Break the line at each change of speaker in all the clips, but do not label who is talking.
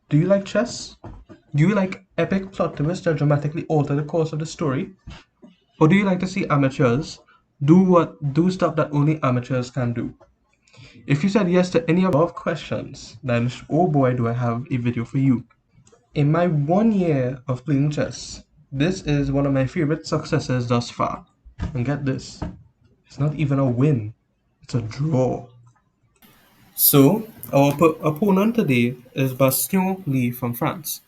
Do you like chess? Do you like epic plot twists that dramatically alter the course of the story? Or do you like to see amateurs do stuff that only amateurs can do? If you said yes to any of the above questions, then oh boy do I have a video for you. In my 1 year of playing chess, this is one of my favorite successes thus far. And get this, it's not even a win, it's a draw. So, our opponent today is Bastien Lee from France.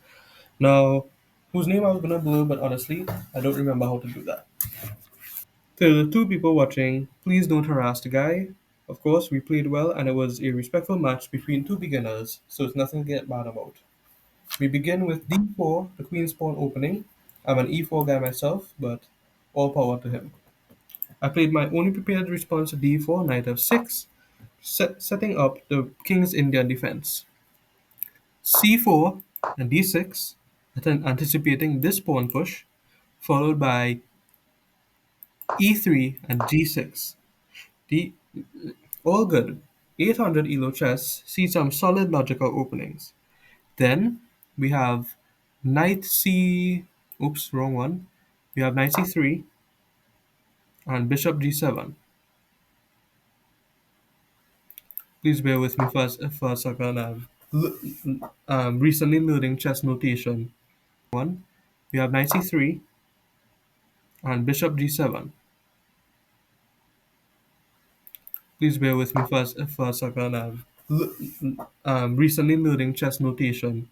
Now, whose name I was gonna blur, but honestly, I don't remember how to do that. To the two people watching, please don't harass the guy. Of course, we played well and it was a respectful match between two beginners, so it's nothing to get mad about. We begin with d4, the queen's pawn opening. I'm an e4 guy myself, but all power to him. I played my only prepared response to d4, knight f6, setting up the king's Indian defense. c4 and d6, anticipating this pawn push, followed by e3 and g6. D All good. 800 elo chess see some solid logical openings. Then we have knight c. Oops, wrong one. We have knight c3 and bishop g7. Please bear with me for a second. Recently learning chess notation. One, we have knight c3 and bishop g7. Please bear with me for a second. Recently learning chess notation.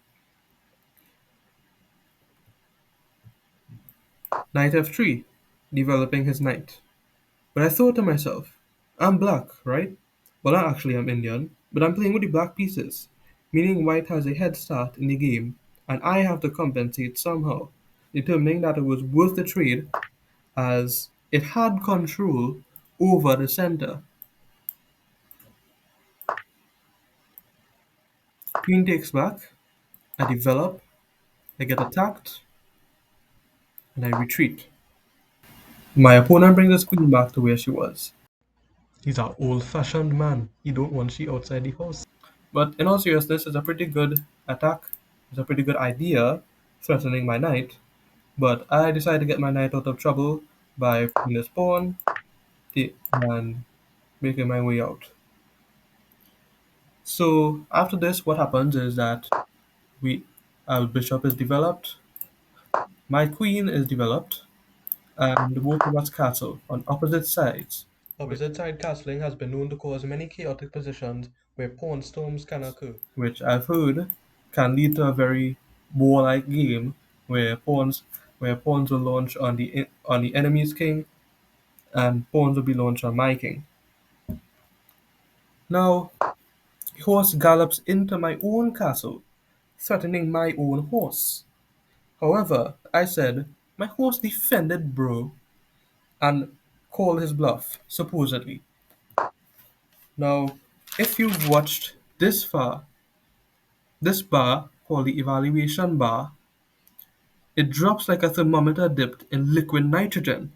Knight f3, developing his knight. But I thought to myself, I'm black, right? Well, not actually, I'm Indian, but I'm playing with the black pieces, meaning white has a head start in the game, and I have to compensate somehow, determining that it was worth the trade as it had control over the center. Queen takes back, I develop, I get attacked, and I retreat. My opponent brings his queen back to where she was. He's an old-fashioned man. He don't want she outside the house. But in all seriousness, it's a pretty good attack. It's a pretty good idea, threatening my knight. But I decided to get my knight out of trouble by putting this pawn and making my way out. So after this, what happens is that we our bishop is developed, my queen is developed, and both of us castle on opposite sides. Opposite side castling has been known to cause many chaotic positions where pawn storms can occur, which I've heard can lead to a very warlike game where pawns will launch on the enemy's king and pawns will be launched on my king. Now, the horse gallops into my own castle, threatening my own horse. However, I said, my horse defended, bro, and called his bluff, supposedly. Now, if you've watched this far, this bar, called the evaluation bar, it drops like a thermometer dipped in liquid nitrogen.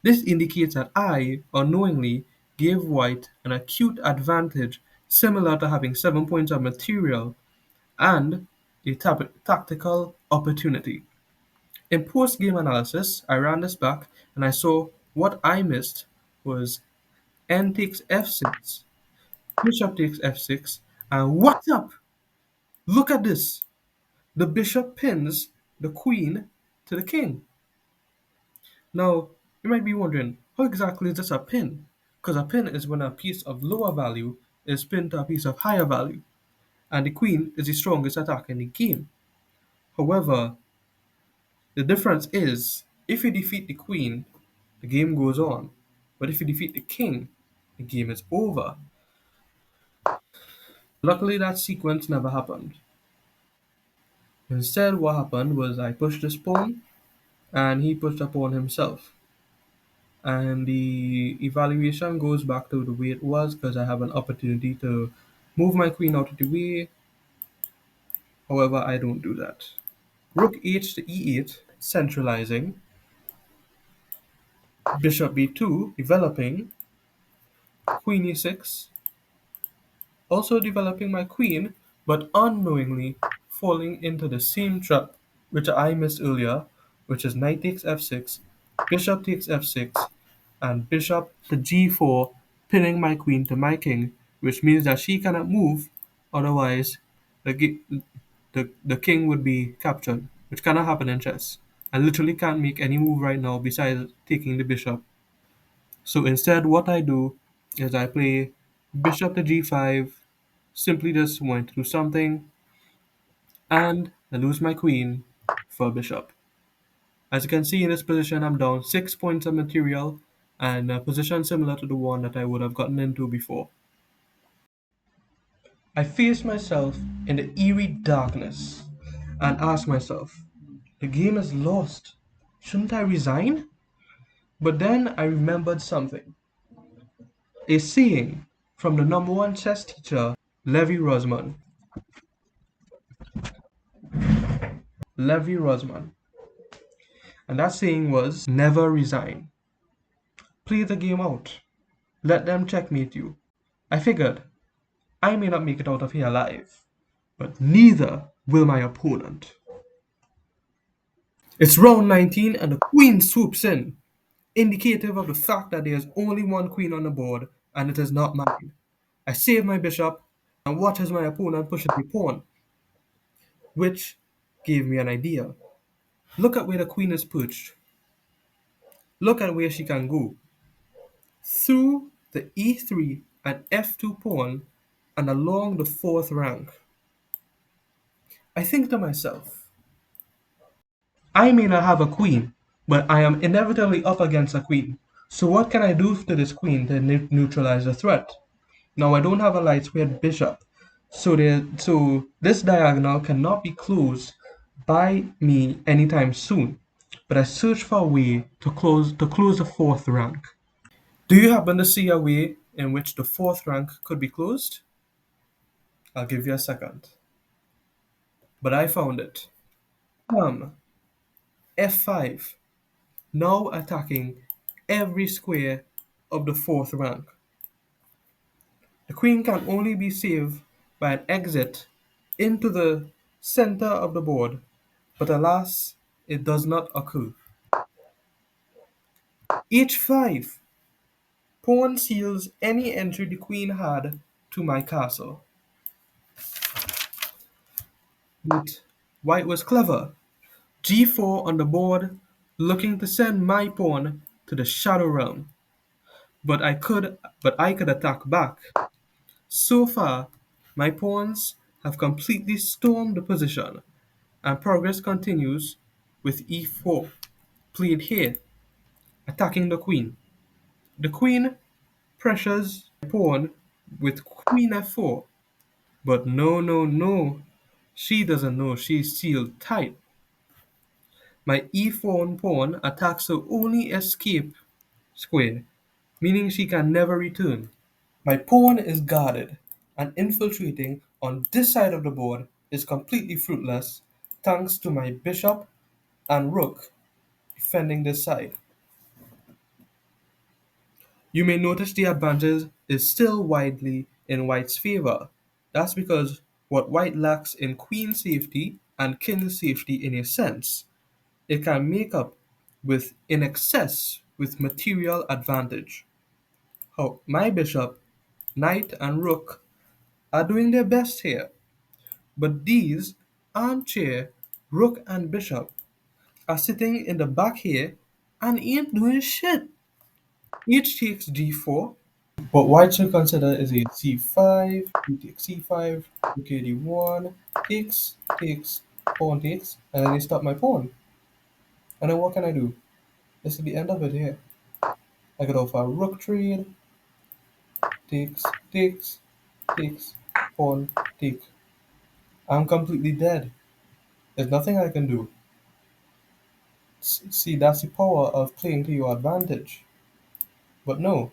This indicates that I, unknowingly, gave white an acute advantage similar to having 7 points of material and a tactical opportunity. In post-game analysis, I ran this back and I saw what I missed was n takes f6, bishop takes f6, and what's up? Look at this. The bishop pins the queen to the king. Now, you might be wondering, how exactly is this a pin? Because a pin is when a piece of lower value is pinned to a piece of higher value, and the queen is the strongest attacker in the game. However, the difference is, if you defeat the queen, the game goes on. But if you defeat the king, the game is over. Luckily, that sequence never happened. Instead, what happened was I pushed this pawn, and he pushed a pawn himself. And the evaluation goes back to the way it was because I have an opportunity to move my queen out of the way. However, I don't do that. Rook h to e8, centralizing. Bishop b2, developing. Queen e6, also developing my queen, but unknowingly falling into the same trap which I missed earlier, which is knight takes f6, bishop takes f6, and bishop to g4, pinning my queen to my king, which means that she cannot move, otherwise the, the king would be captured, which cannot happen in chess. I literally can't make any move right now besides taking the bishop. So instead, what I do is I play bishop to g5, simply just went through something, and I lose my queen for bishop. As you can see in this position, I'm down 6 points of material, and a position similar to the one that I would have gotten into before. I faced myself in the eerie darkness and asked myself, the game is lost. Shouldn't I resign? But then I remembered something. A saying from the number one chess teacher, Levi Rosman. Levi Rosman. And that saying was, never resign. Play the game out. Let them checkmate you. I figured, I may not make it out of here alive, but neither will my opponent. It's round 19 and the queen swoops in, indicative of the fact that there is only one queen on the board and it is not mine. I save my bishop and watch as my opponent pushes the pawn, which gave me an idea. Look at where the queen is perched. Look at where she can go. Through the e3 and f2 pawn and along the fourth rank. I think to myself, I may not have a queen, but I am inevitably up against a queen. So what can I do to this queen to neutralize the threat? Now I don't have a light squared bishop, so this diagonal cannot be closed by me anytime soon. But I search for a way to close the fourth rank. Do you happen to see a way in which the fourth rank could be closed? I'll give you a second. But I found it. F5, now attacking every square of the fourth rank. The queen can only be saved by an exit into the center of the board, but alas, it does not occur. H5, pawn seals any entry the queen had to my castle. But white was clever. G4 on the board, looking to send my pawn to the shadow realm. But I could attack back. So far, my pawns have completely stormed the position, and progress continues with e4 played here, attacking the queen. The queen pressures my pawn with queen f4, but no, no, no, she doesn't know she's sealed tight. My e4 pawn attacks her only escape square, meaning she can never return. My pawn is guarded, and infiltrating on this side of the board is completely fruitless thanks to my bishop and rook defending this side. You may notice the advantage is still widely in white's favor. That's because what white lacks in queen safety and king safety in a sense, it can make up with in excess with material advantage. How my bishop, knight and rook are doing their best here. But these armchair rook and bishop are sitting in the back here and ain't doing shit. H takes d4. What white should consider is a c5, he takes c5, rook a d1, takes, pawn takes, and then they stop my pawn. And then what can I do? This is the end of it here. I could offer a rook trade, takes, takes, pawn, take. I'm completely dead. There's nothing I can do. See, that's the power of playing to your advantage. But no.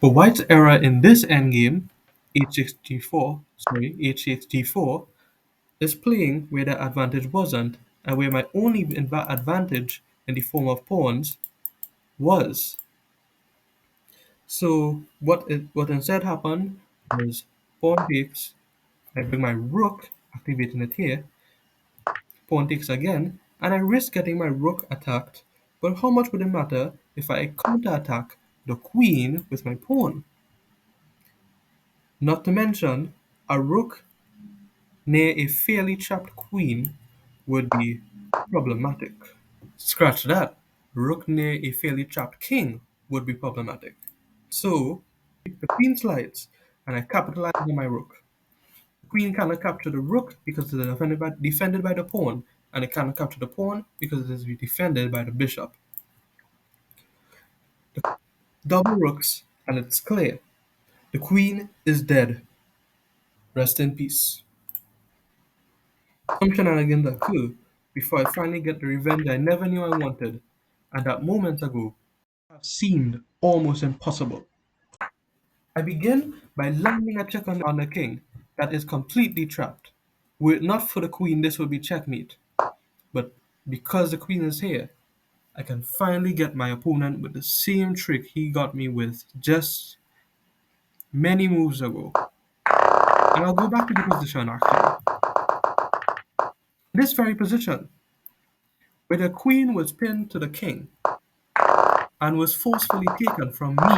But white's error in this endgame, h6 g4, is playing where the advantage wasn't, and where my only advantage in the form of pawns was. So what instead happened was pawn takes, I bring my rook activating it here. Pawn takes again, and I risk getting my rook attacked, but how much would it matter if I counterattack the queen with my pawn? Not to mention, a rook near a fairly trapped queen would be problematic. Scratch that. Rook near a fairly trapped king would be problematic. So, the queen slides, and I capitalize on my rook. The queen cannot capture the rook because it is defended by the pawn, and it cannot capture the pawn because it is defended by the bishop. Double rooks, and it's clear. The queen is dead. Rest in peace. Some shenanigans occur before I finally get the revenge I never knew I wanted, and that moments ago have seemed almost impossible. I begin by landing a check on the king that is completely trapped. Were it not for the queen, this would be checkmate. But because the queen is here, I can finally get my opponent with the same trick he got me with just many moves ago. And I'll go back to the position actually. This very position, where the queen was pinned to the king and was forcefully taken from me.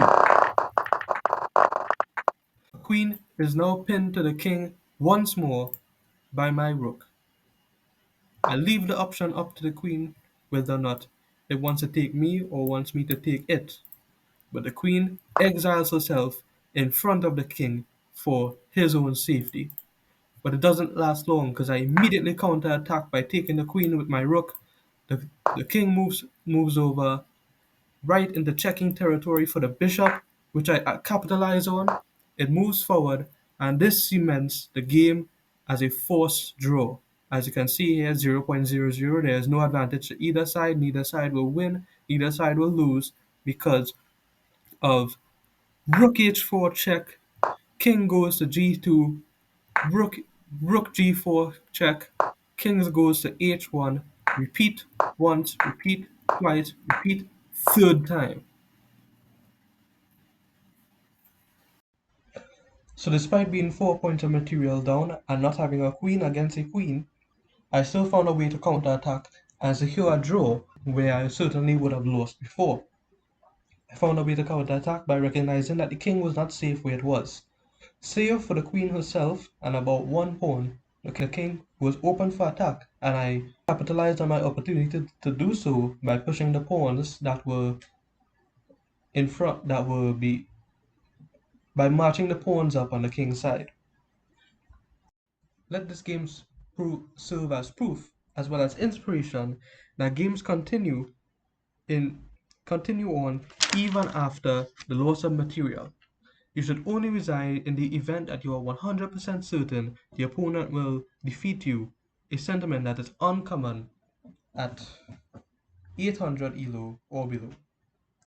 The queen is now pinned to the king once more by my rook. I leave the option up to the queen whether or not it wants to take me or wants me to take it. But the queen exiles herself in front of the king for his own safety. But it doesn't last long because I immediately counterattack by taking the queen with my rook. The king moves over right into checking territory for the bishop, which I capitalize on. It moves forward, and this cements the game as a forced draw. As you can see here, 0.00, there is no advantage to either side. Neither side will win, neither side will lose because of rook h4 check, king goes to g2, rook, rook g4 check, king goes to h1, repeat once, repeat twice, repeat third time. So despite being 4 points of material down and not having a queen against a queen, I still found a way to counterattack and secure a draw where I certainly would have lost before. I found a way to counterattack by recognizing that the king was not safe where it was. Save for the queen herself and about one pawn, the king was open for attack, and I capitalized on my opportunity to do so by pushing the pawns that were in front, that were be by marching the pawns up on the king's side. Let this game serve as proof, as well as inspiration, that games in continue on even after the loss of material. You should only resign in the event that you are 100% certain the opponent will defeat you, a sentiment that is uncommon at 800 elo or below.